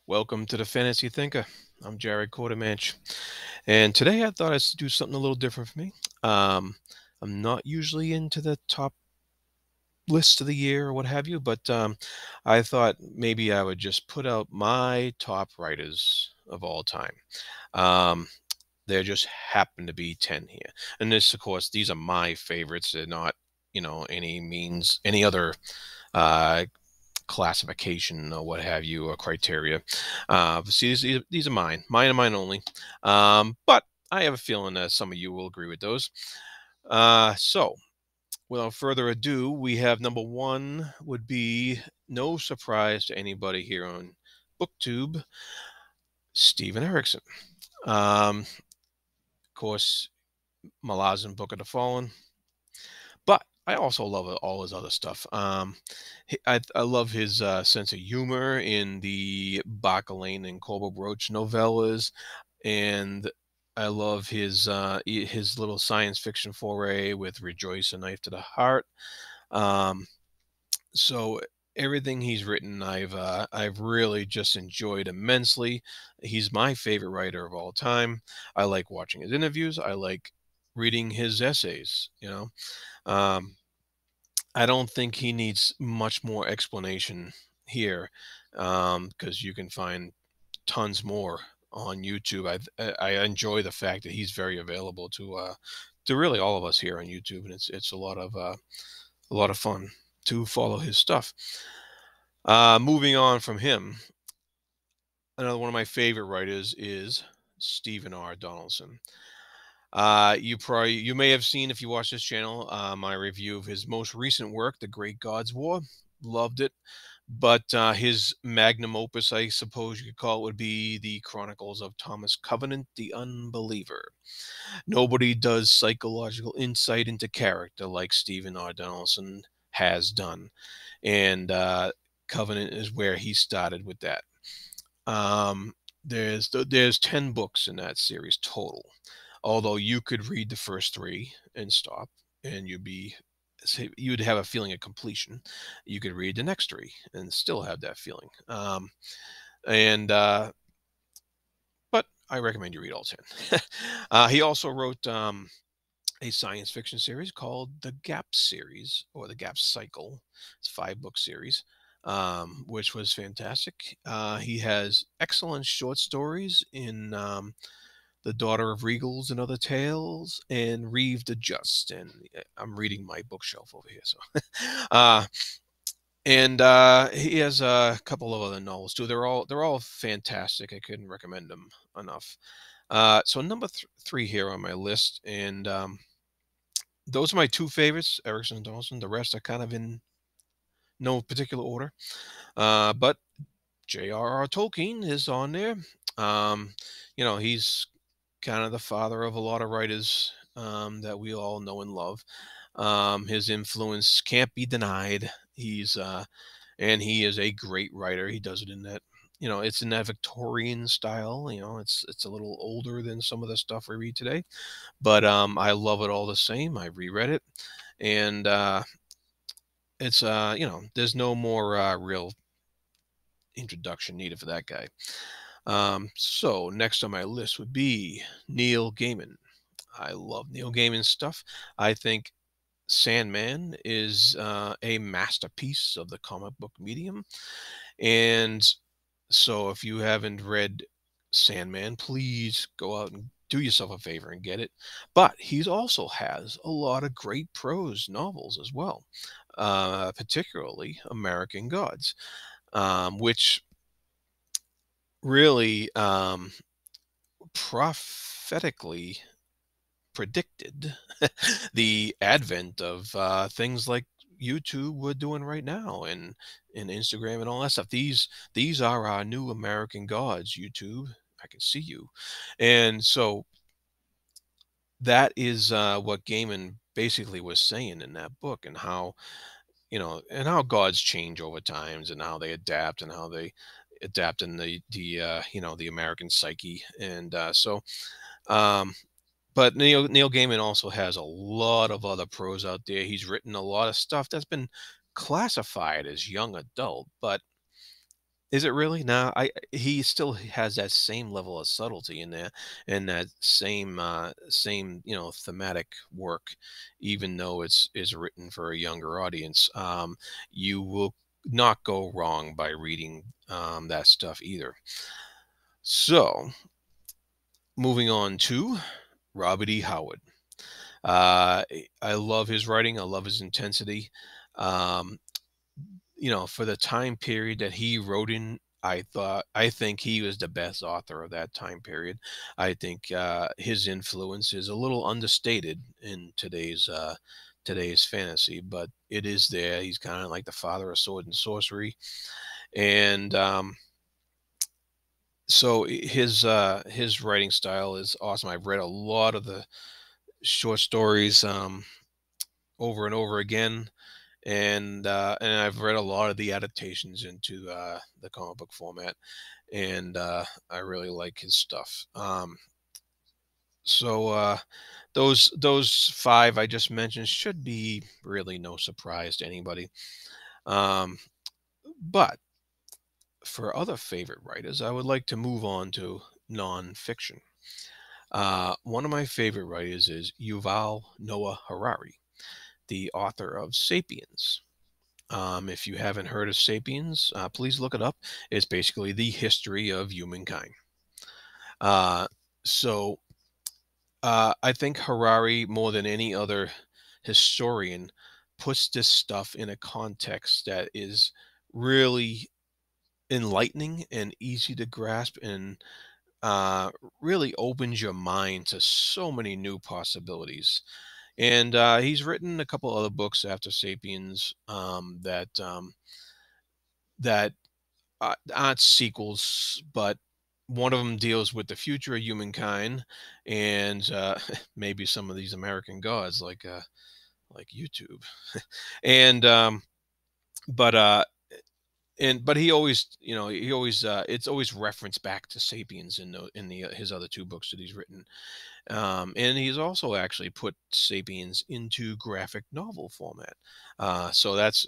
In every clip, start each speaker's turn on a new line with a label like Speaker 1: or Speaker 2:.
Speaker 1: Welcome to the Fantasy Thinker. I'm Jared Quartermanch, and today I thought I'd do something a little different for me. Um, I'm not usually into the top lists of the year or what have you, but I thought maybe I would just put out my top writers of all time. Um, there just happen to be 10 here, and this, of course, these are my favorites. They're not, any other uh, classification or what have you or criteria. See, these are mine and mine only. But I have a feeling that some of you will agree with those. So without further ado, we have number one would be no surprise to anybody here on BookTube, Steven Erikson. Of course, Malazan Book of the Fallen. But I also love all his other stuff. I love his sense of humor in the Bacalane and Colbert Roach novellas, and I love his little science fiction foray with Rejoice, a Knife to the Heart. Um, so everything he's written, I've really just enjoyed immensely. He's my favorite writer of all time. I like watching his interviews. I like reading his essays. Um, I don't think he needs much more explanation here, because you can find tons more on YouTube. I enjoy the fact that he's very available to really all of us here on YouTube, and it's a lot of fun to follow his stuff. Moving on from him, another one of my favorite writers is Stephen R. Donaldson. You may have seen, if you watch this channel, my review of his most recent work, The Great Gods War. Loved it. But his magnum opus, I suppose you could call it, would be the Chronicles of Thomas Covenant, the Unbeliever. Nobody does psychological insight into character like Stephen R. Donaldson has done. And Covenant is where he started with that. There's 10 books in that series total. Although you could read the first three and stop, and you'd have a feeling of completion. You could read the next three and still have that feeling. And But I recommend you read all 10. He also wrote a science fiction series called the Gap series, or the Gap Cycle. It's a 5-book series, which was fantastic. He has excellent short stories in The Daughter of Regals and Other Tales, and Reeve the Just. And I'm reading my bookshelf over here, so and he has a couple of other novels too. They're all fantastic. I couldn't recommend them enough. So number three here on my list, and those are my two favorites, Erikson and Donaldson. The rest are kind of in no particular order. But J.R.R. Tolkien is on there. He's kind of the father of a lot of writers that we all know and love. His influence can't be denied. And he is a great writer. He does it in that, it's in that Victorian style. It's a little older than some of the stuff we read today, but I love it all the same. I reread it, and it's there's no more real introduction needed for that guy. So next on my list would be Neil Gaiman. I love Neil Gaiman's stuff. I think Sandman is a masterpiece of the comic book medium. And so if you haven't read Sandman, please go out and do yourself a favor and get it. But he also has a lot of great prose novels as well, particularly American Gods, which really prophetically predicted the advent of things like YouTube we're doing right now, and Instagram and all that stuff. These are our new American gods. YouTube, I can see you, and so that is what Gaiman basically was saying in that book, and how gods change over times, and how they adapt, and how they adapt in the American psyche, and um, but Neil Gaiman also has a lot of other prose out there. He's written a lot of stuff that's been classified as young adult, but Is it really? No, he still has that same level of subtlety in there, and that same thematic work, even though it's is written for a younger audience. You will not go wrong by reading that stuff either. So, moving on to Robert E. Howard. I love his writing. I love his intensity. Um, for the time period that he wrote in, I think he was the best author of that time period. I think his influence is a little understated in today's fantasy, but it is there. He's kind of like the father of sword and sorcery, and so his writing style is awesome. I've read a lot of the short stories over and over again, and I've read a lot of the adaptations into the comic book format, and I really like his stuff. So those five I just mentioned should be really no surprise to anybody. Um, but for other favorite writers, I would like to move on to nonfiction. One of my favorite writers is Yuval Noah Harari, the author of *Sapiens*. If you haven't heard of *Sapiens*, please look it up. It's basically the history of humankind. Uh, so I think Harari, more than any other historian, puts this stuff in a context that is really enlightening and easy to grasp, and uh, really opens your mind to so many new possibilities. And he's written a couple other books after *Sapiens* that aren't sequels, but one of them deals with the future of humankind, and maybe some of these American gods like YouTube. And but but he always, he always it's always referenced back to *Sapiens* in his other two books that he's written. And he's also actually put *Sapiens* into graphic novel format. So that's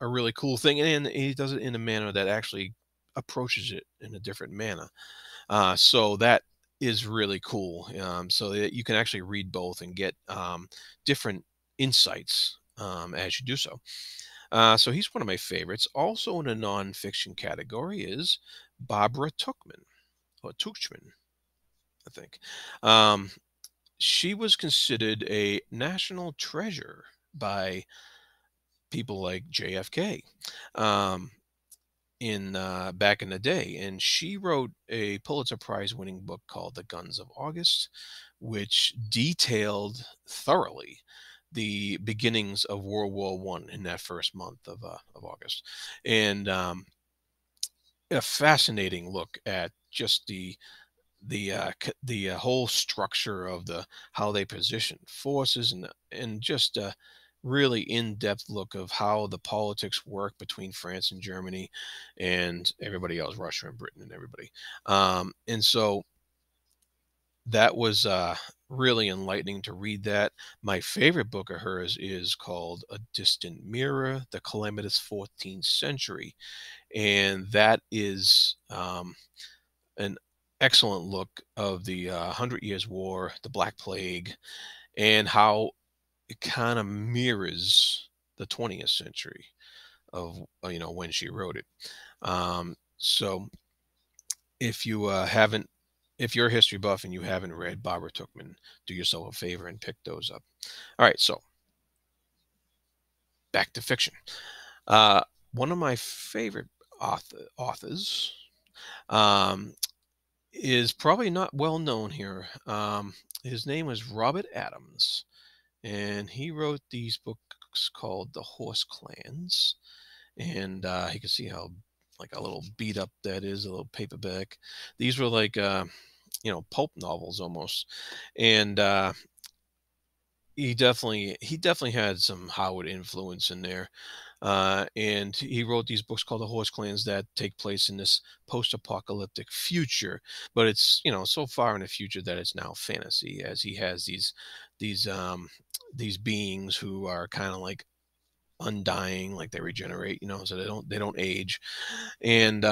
Speaker 1: a really cool thing, and he does it in a manner that actually approaches it in a different manner. So that is really cool. So that you can actually read both and get different insights as you do so. So he's one of my favorites. Also in a nonfiction category is Barbara Tuchman, or Tuchman, I think. Um, she was considered a national treasure by people like JFK, um, in back in the day, and she wrote a Pulitzer Prize winning book called *The Guns of August*, which detailed thoroughly the beginnings of World War I in that first month of August, and a fascinating look at just the whole structure of the how they position forces, and just a really in-depth look of how the politics work between France and Germany and everybody else, Russia and Britain and everybody. And so that was really enlightening to read that. My favorite book of hers is called *A Distant Mirror: The Calamitous 14th Century*, and that is an excellent look of the Hundred Years' War, the Black Plague, and how it kind of mirrors the 20th century of when she wrote it. So if you haven't, if you're a history buff and you haven't read Barbara Tuchman, do yourself a favor and pick those up. All right, so back to fiction. Uh, One of my favorite authors um, is probably not well known here. His name was Robert Adams, and he wrote these books called The Horse Clans. And you can see how like a little beat up that is, a little paperback. These were like pulp novels almost, and he definitely had some Howard influence in there. And he wrote these books called The Horse Clans that take place in this post-apocalyptic future, but it's so far in the future that it's now fantasy, as he has these these beings who are kind of like undying, like they regenerate, so they don't age. And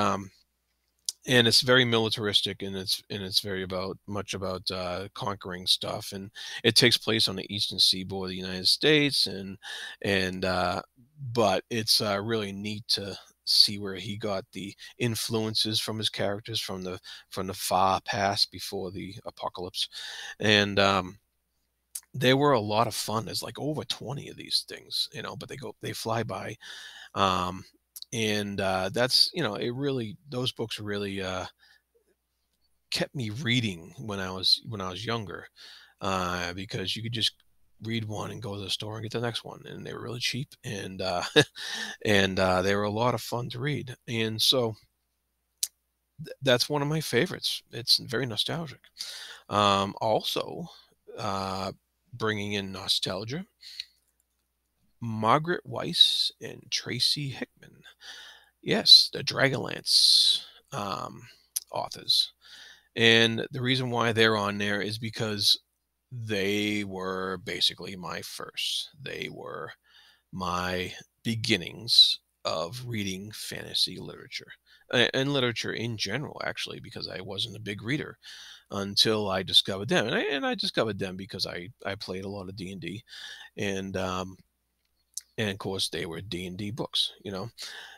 Speaker 1: and it's very militaristic, and it's very much about conquering stuff, and it takes place on the eastern seaboard of the United States, and but it's really neat to see where he got the influences from his characters from the far past before the apocalypse. And they were a lot of fun. There's like over 20 of these things, but they fly by. um and that's it really those books really kept me reading when I was younger, because you could just read one and go to the store and get the next one, and they were really cheap, and and they were a lot of fun to read. And so that's one of my favorites. It's very nostalgic. Also, uh, bringing in nostalgia, Margaret Weiss and Tracy Hickman. Yes, the Dragonlance authors. And the reason why they're on there is because they were basically my first. They were my beginnings of reading fantasy literature, and literature in general, actually, because I wasn't a big reader until I discovered them. And I discovered them because I played a lot of D&D, and and of course they were D&D books.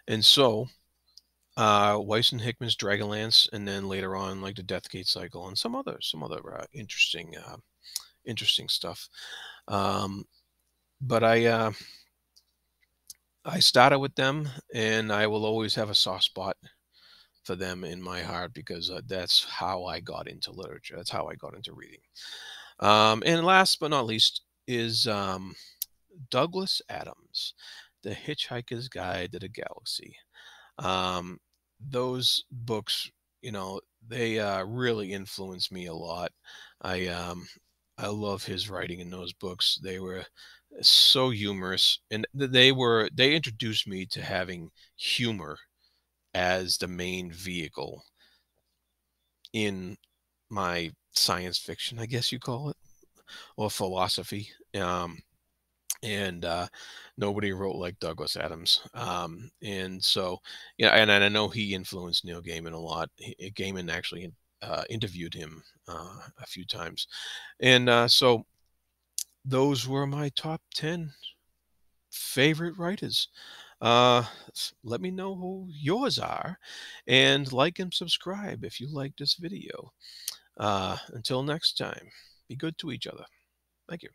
Speaker 1: And so Weiss and Hickman's Dragonlance, and then later on, like the Deathgate cycle, and some other interesting stuff. Um, but I started with them, and I will always have a soft spot for them in my heart, because that's how I got into literature. That's how I got into reading. And last but not least is Douglas Adams, The Hitchhiker's Guide to the Galaxy. Um, those books, they really influenced me a lot. I um, I love his writing in those books. They were so humorous, and they introduced me to having humor as the main vehicle in my science fiction, I guess you call it, or philosophy. And nobody wrote like Douglas Adams. And so, yeah, and I know he influenced Neil Gaiman a lot. Gaiman actually interviewed him a few times, and so those were my top 10 favorite writers. Let me know who yours are, and like and subscribe if you like this video. Until next time, be good to each other. Thank you.